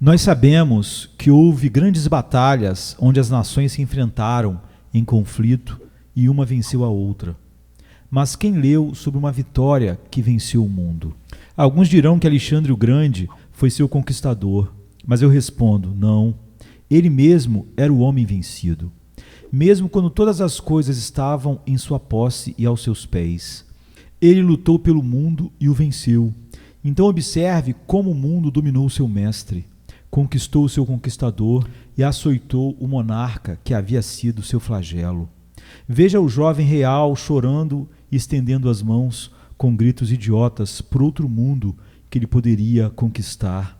Nós sabemos que houve grandes batalhas onde as nações se enfrentaram em conflito e uma venceu a outra. Mas quem leu sobre uma vitória que venceu o mundo? Alguns dirão que Alexandre o Grande foi seu conquistador, mas eu respondo, não. Ele mesmo era o homem vencido. Mesmo quando todas as coisas estavam em sua posse e aos seus pés. Ele lutou pelo mundo e o venceu. Então observe como o mundo dominou seu mestre. Conquistou o seu conquistador e açoitou o monarca que havia sido seu flagelo. Veja o jovem real chorando e estendendo as mãos com gritos idiotas por outro mundo que ele poderia conquistar.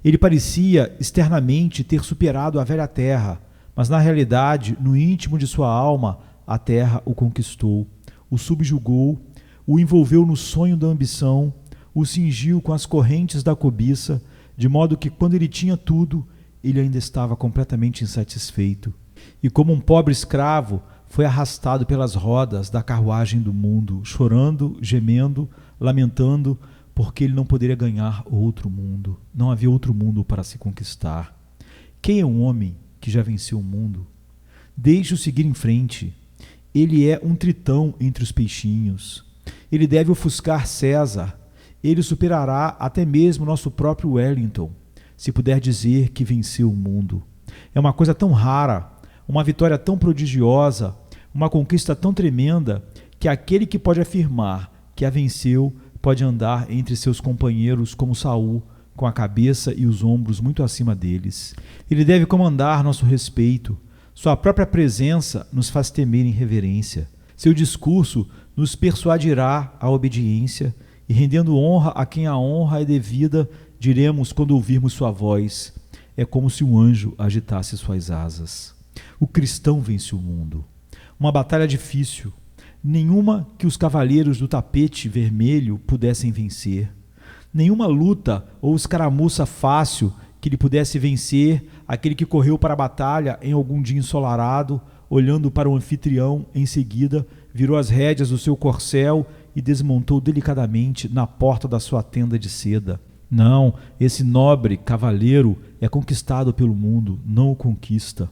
Ele parecia externamente ter superado a velha terra, mas na realidade, no íntimo de sua alma, a terra o conquistou, o subjugou, o envolveu no sonho da ambição, o cingiu com as correntes da cobiça, de modo que quando ele tinha tudo, ele ainda estava completamente insatisfeito. E como um pobre escravo, foi arrastado pelas rodas da carruagem do mundo, chorando, gemendo, lamentando, porque ele não poderia ganhar outro mundo. Não havia outro mundo para se conquistar. Quem é um homem que já venceu o mundo? Deixe-o seguir em frente. Ele é um tritão entre os peixinhos. Ele deve ofuscar César. Ele superará até mesmo nosso próprio Wellington, se puder dizer que venceu o mundo. É uma coisa tão rara, uma vitória tão prodigiosa, uma conquista tão tremenda, que aquele que pode afirmar que a venceu pode andar entre seus companheiros como Saul, com a cabeça e os ombros muito acima deles. Ele deve comandar nosso respeito. Sua própria presença nos faz temer em reverência. Seu discurso nos persuadirá à obediência, e rendendo honra a quem a honra é devida, diremos quando ouvirmos sua voz, é como se um anjo agitasse suas asas. O cristão vence o mundo. Uma batalha difícil, nenhuma que os cavaleiros do tapete vermelho pudessem vencer. Nenhuma luta ou escaramuça fácil que ele pudesse vencer aquele que correu para a batalha em algum dia ensolarado, olhando para o anfitrião, em seguida virou as rédeas do seu corcel e desmontou delicadamente na porta da sua tenda de seda. Não, esse nobre cavaleiro é conquistado pelo mundo, não o conquista.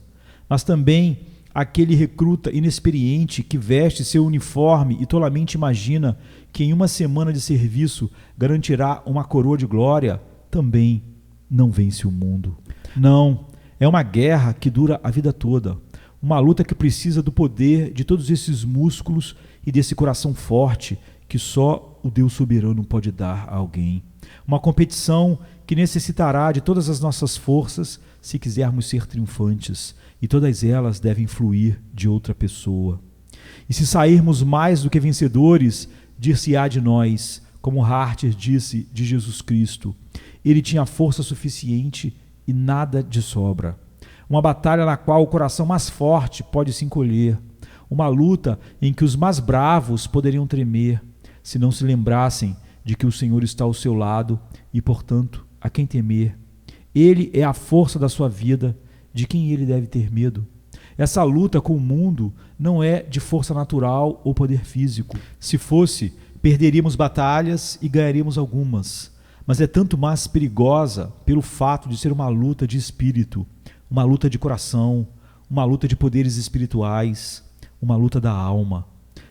Mas também aquele recruta inexperiente que veste seu uniforme e tolamente imagina que em uma semana de serviço garantirá uma coroa de glória, também não vence o mundo. Não, é uma guerra que dura a vida toda. Uma luta que precisa do poder de todos esses músculos e desse coração forte que só o Deus soberano pode dar a alguém. Uma competição que necessitará de todas as nossas forças se quisermos ser triunfantes, e todas elas devem fluir de outra pessoa. E se sairmos mais do que vencedores, dir-se-á de nós, como Harter disse de Jesus Cristo, ele tinha força suficiente e nada de sobra. Uma batalha na qual o coração mais forte pode se encolher, uma luta em que os mais bravos poderiam tremer, se não se lembrassem de que o Senhor está ao seu lado e, portanto, a quem temer. Ele é a força da sua vida, de quem ele deve ter medo. Essa luta com o mundo não é de força natural ou poder físico. Se fosse, perderíamos batalhas e ganharíamos algumas, mas é tanto mais perigosa pelo fato de ser uma luta de espírito, uma luta de coração, uma luta de poderes espirituais, uma luta da alma.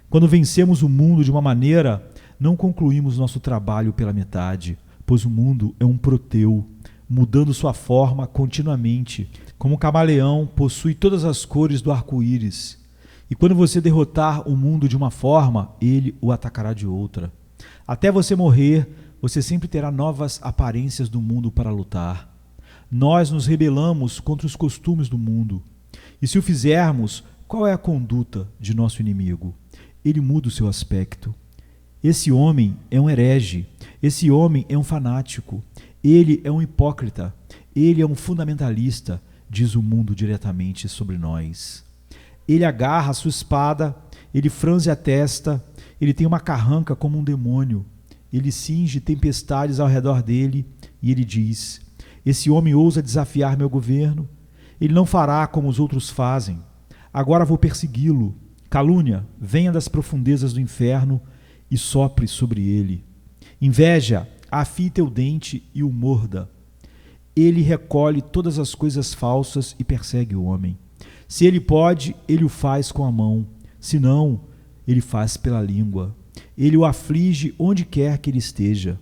Quando vencemos o mundo de uma maneira, não concluímos nosso trabalho pela metade, pois o mundo é um proteu, mudando sua forma continuamente. Como um camaleão, possui todas as cores do arco-íris. E quando você derrotar o mundo de uma forma, ele o atacará de outra. Até você morrer, você sempre terá novas aparências do mundo para lutar. Nós nos rebelamos contra os costumes do mundo. E se o fizermos, qual é a conduta de nosso inimigo? Ele muda o seu aspecto. Esse homem é um herege, esse homem é um fanático, ele é um hipócrita, ele é um fundamentalista, diz o mundo diretamente sobre nós. Ele agarra a sua espada, ele franze a testa, ele tem uma carranca como um demônio, ele cinge tempestades ao redor dele e ele diz: esse homem ousa desafiar meu governo, ele não fará como os outros fazem, agora vou persegui-lo. Calúnia, venha das profundezas do inferno e sopre sobre ele. Inveja, afie teu dente e o morda. ele recolhe todas as coisas falsas e persegue o homem. Se ele pode, ele o faz com a mão, se não, ele faz pela língua. Ele o aflige onde quer que ele esteja.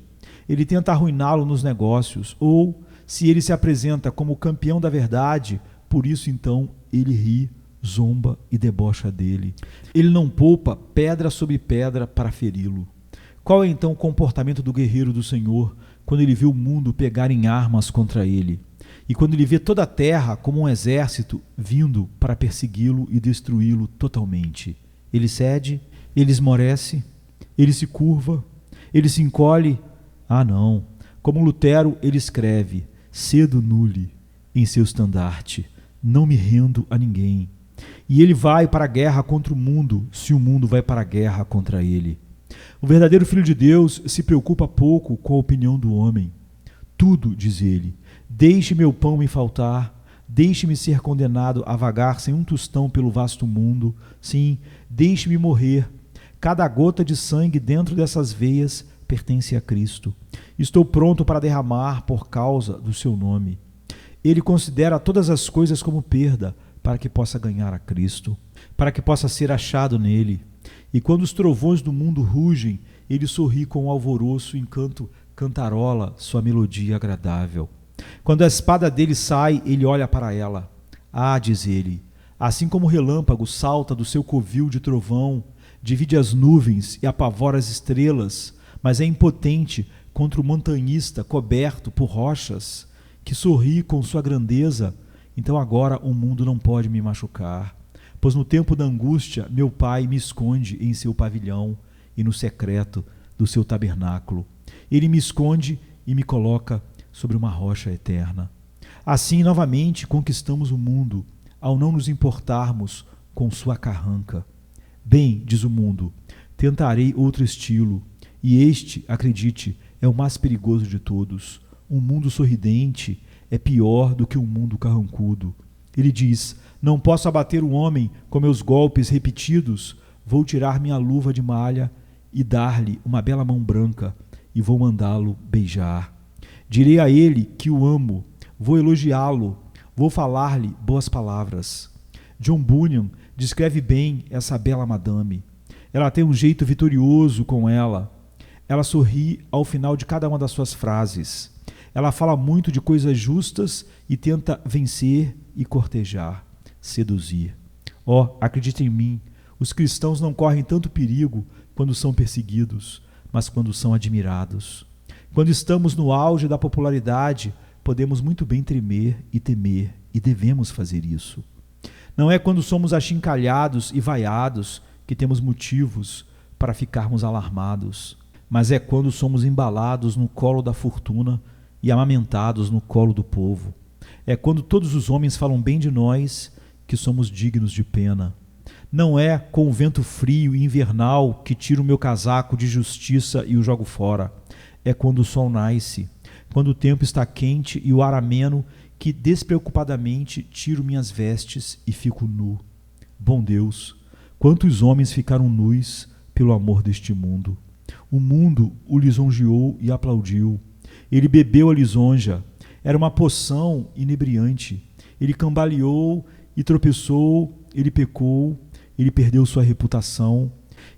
Ele tenta arruiná-lo nos negócios, ou, se ele se apresenta como campeão da verdade, por isso então ele ri, zomba e debocha dele. Ele não poupa pedra sobre pedra para feri-lo. Qual é então o comportamento do guerreiro do Senhor quando ele vê o mundo pegar em armas contra ele? E quando ele vê toda a terra como um exército vindo para persegui-lo e destruí-lo totalmente? Ele cede, ele esmorece, ele se curva, ele se encolhe. Ah, não! Como Lutero, ele escreve: cedo nulli em seu estandarte, não me rendo a ninguém. E ele vai para a guerra contra o mundo, se o mundo vai para a guerra contra ele. O verdadeiro Filho de Deus se preocupa pouco com a opinião do homem. Tudo, diz ele, deixe meu pão me faltar, deixe-me ser condenado a vagar sem um tostão pelo vasto mundo, sim, deixe-me morrer. Cada gota de sangue dentro dessas veias pertence a Cristo. Estou pronto para derramar por causa do seu nome. Ele considera todas as coisas como perda para que possa ganhar a Cristo, para que possa ser achado nele. E quando os trovões do mundo rugem, ele sorri com um alvoroço enquanto cantarola sua melodia agradável. Quando a espada dele sai, ele olha para ela. Ah, diz ele, assim como o relâmpago salta do seu covil de trovão, divide as nuvens e apavora as estrelas, mas é impotente contra o montanhista coberto por rochas, que sorri com sua grandeza, então agora o mundo não pode me machucar. Pois no tempo da angústia, meu Pai me esconde em seu pavilhão e no secreto do seu tabernáculo. Ele me esconde e me coloca sobre uma rocha eterna. Assim, novamente, conquistamos o mundo, ao não nos importarmos com sua carranca. Bem, diz o mundo, tentarei outro estilo, e este, acredite, é o mais perigoso de todos. Um mundo sorridente é pior do que um mundo carrancudo. Ele diz: não posso abater o homem com meus golpes repetidos, vou tirar minha luva de malha e dar-lhe uma bela mão branca e vou mandá-lo beijar. Direi a ele que o amo, vou elogiá-lo, vou falar-lhe boas palavras. John Bunyan descreve bem essa bela madame. Ela tem um jeito vitorioso com ela. Ela sorri ao final de cada uma das suas frases. Ela fala muito de coisas justas e tenta vencer e cortejar, seduzir. Acredite em mim, os cristãos não correm tanto perigo quando são perseguidos, mas quando são admirados. Quando estamos no auge da popularidade, podemos muito bem tremer e temer, e devemos fazer isso. Não é quando somos achincalhados e vaiados que temos motivos para ficarmos alarmados, mas é quando somos embalados no colo da fortuna e amamentados no colo do povo. É quando todos os homens falam bem de nós que somos dignos de pena. Não é com o vento frio e invernal que tiro o meu casaco de justiça e o jogo fora. É quando o sol nasce, quando o tempo está quente e o ar ameno, que despreocupadamente tiro minhas vestes e fico nu. Bom Deus, quantos homens ficaram nus pelo amor deste mundo. O mundo o lisonjeou e aplaudiu. Ele bebeu a lisonja. Era uma poção inebriante. Ele cambaleou e tropeçou, ele pecou, ele perdeu sua reputação.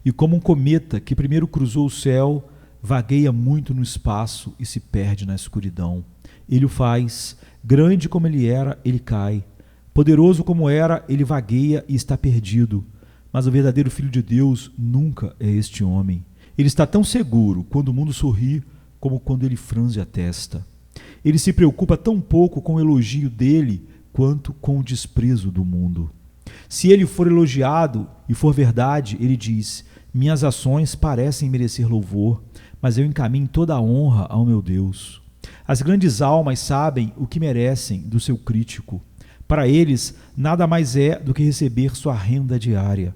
E como um cometa que primeiro cruzou o céu, vagueia muito no espaço e se perde na escuridão. Ele o faz. Grande como ele era, ele cai. Poderoso como era, ele vagueia e está perdido. Mas o verdadeiro Filho de Deus nunca é este homem. Ele está tão seguro quando o mundo sorri como quando ele franze a testa. Ele se preocupa tão pouco com o elogio dele quanto com o desprezo do mundo. Se ele for elogiado e for verdade, ele diz: minhas ações parecem merecer louvor, mas eu encaminho toda a honra ao meu Deus. As grandes almas sabem o que merecem do seu crítico. Para eles, nada mais é do que receber sua renda diária.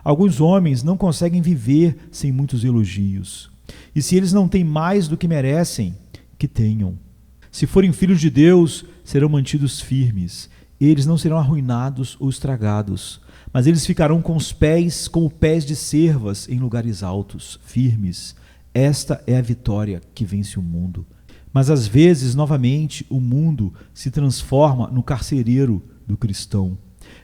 Alguns homens não conseguem viver sem muitos elogios. E se eles não têm mais do que merecem, que tenham. Se forem filhos de Deus, serão mantidos firmes. Eles não serão arruinados ou estragados, mas eles ficarão com os pés como pés de cervas em lugares altos, firmes. Esta é a vitória que vence o mundo. Mas às vezes, novamente, o mundo se transforma no carcereiro do cristão.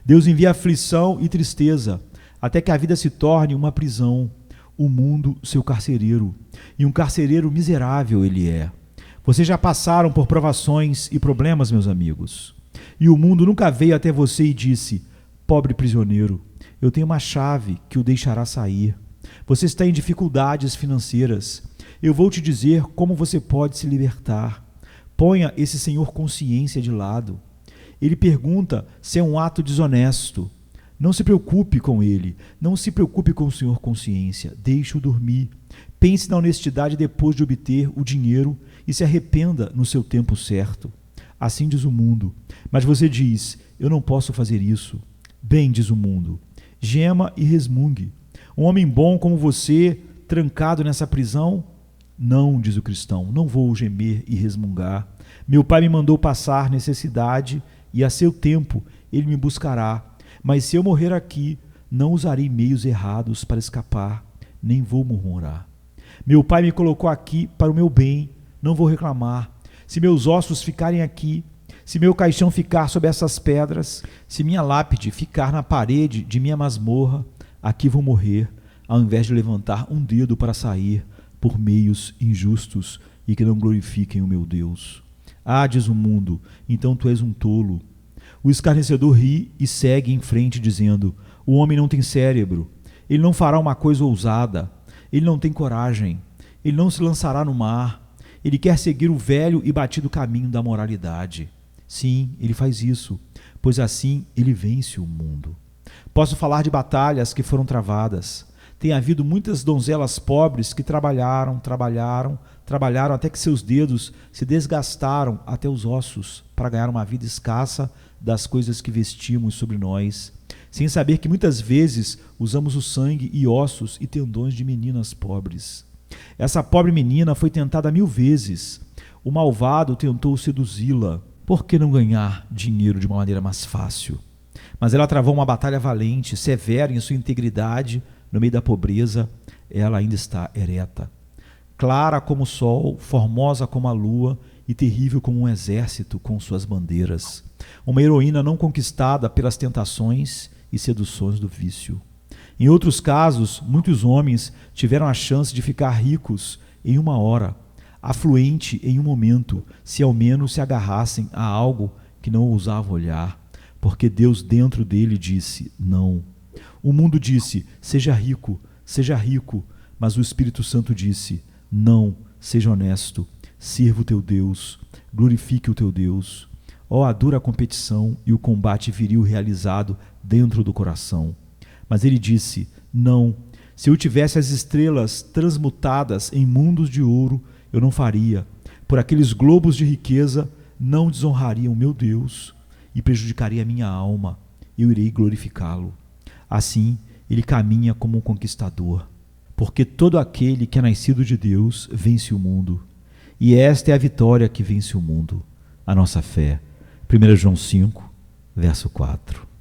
Deus envia aflição e tristeza, até que a vida se torne uma prisão. O mundo, seu carcereiro. E um carcereiro miserável ele é. Vocês já passaram por provações e problemas, meus amigos. E o mundo nunca veio até você e disse: pobre prisioneiro, eu tenho uma chave que o deixará sair. Você está em dificuldades financeiras. Eu vou te dizer como você pode se libertar. Ponha esse senhor consciência de lado. Ele pergunta se é um ato desonesto. Não se preocupe com ele. Não se preocupe com o senhor consciência. Deixe-o dormir. Pense na honestidade depois de obter o dinheiro e se arrependa no seu tempo certo. Assim diz o mundo. Mas você diz: eu não posso fazer isso. Bem, diz o mundo, gema e resmungue. Um homem bom como você, trancado nessa prisão? Não, diz o cristão, não vou gemer e resmungar. Meu pai me mandou passar necessidade e a seu tempo ele me buscará. Mas se eu morrer aqui, não usarei meios errados para escapar, nem vou murmurar. Meu pai me colocou aqui para o meu bem, não vou reclamar. Se meus ossos ficarem aqui, se meu caixão ficar sob essas pedras, se minha lápide ficar na parede de minha masmorra, aqui vou morrer, ao invés de levantar um dedo para sair por meios injustos e que não glorifiquem o meu Deus. Ah, diz o mundo, então tu és um tolo. O escarnecedor ri e segue em frente dizendo: o homem não tem cérebro, ele não fará uma coisa ousada, ele não tem coragem, ele não se lançará no mar, ele quer seguir o velho e batido caminho da moralidade. Sim, ele faz isso, pois assim ele vence o mundo. Posso falar de batalhas que foram travadas. Tem havido muitas donzelas pobres que trabalharam até que seus dedos se desgastaram até os ossos para ganhar uma vida escassa das coisas que vestimos sobre nós, sem saber que muitas vezes usamos o sangue e ossos e tendões de meninas pobres. Essa pobre menina foi tentada 1000 vezes. O malvado tentou seduzi-la. Por que não ganhar dinheiro de uma maneira mais fácil? Mas ela travou uma batalha valente, severa em sua integridade. No meio da pobreza, ela ainda está ereta. Clara como o sol, formosa como a lua e terrível como um exército com suas bandeiras. Uma heroína não conquistada pelas tentações e seduções do vício. Em outros casos, muitos homens tiveram a chance de ficar ricos em uma hora, afluente em um momento, se ao menos se agarrassem a algo que não ousava olhar, porque Deus dentro dele disse: não. O mundo disse: seja rico, mas o Espírito Santo disse: não, seja honesto, sirva o teu Deus, glorifique o teu Deus. Ó, a dura competição e o combate viril realizado dentro do coração. Mas ele disse: não, se eu tivesse as estrelas transmutadas em mundos de ouro, eu não faria. Por aqueles globos de riqueza não desonrariam o meu Deus e prejudicaria a minha alma. Eu irei glorificá-lo. Assim, ele caminha como um conquistador, porque todo aquele que é nascido de Deus vence o mundo. E esta é a vitória que vence o mundo, a nossa fé. 1 João 5, verso 4.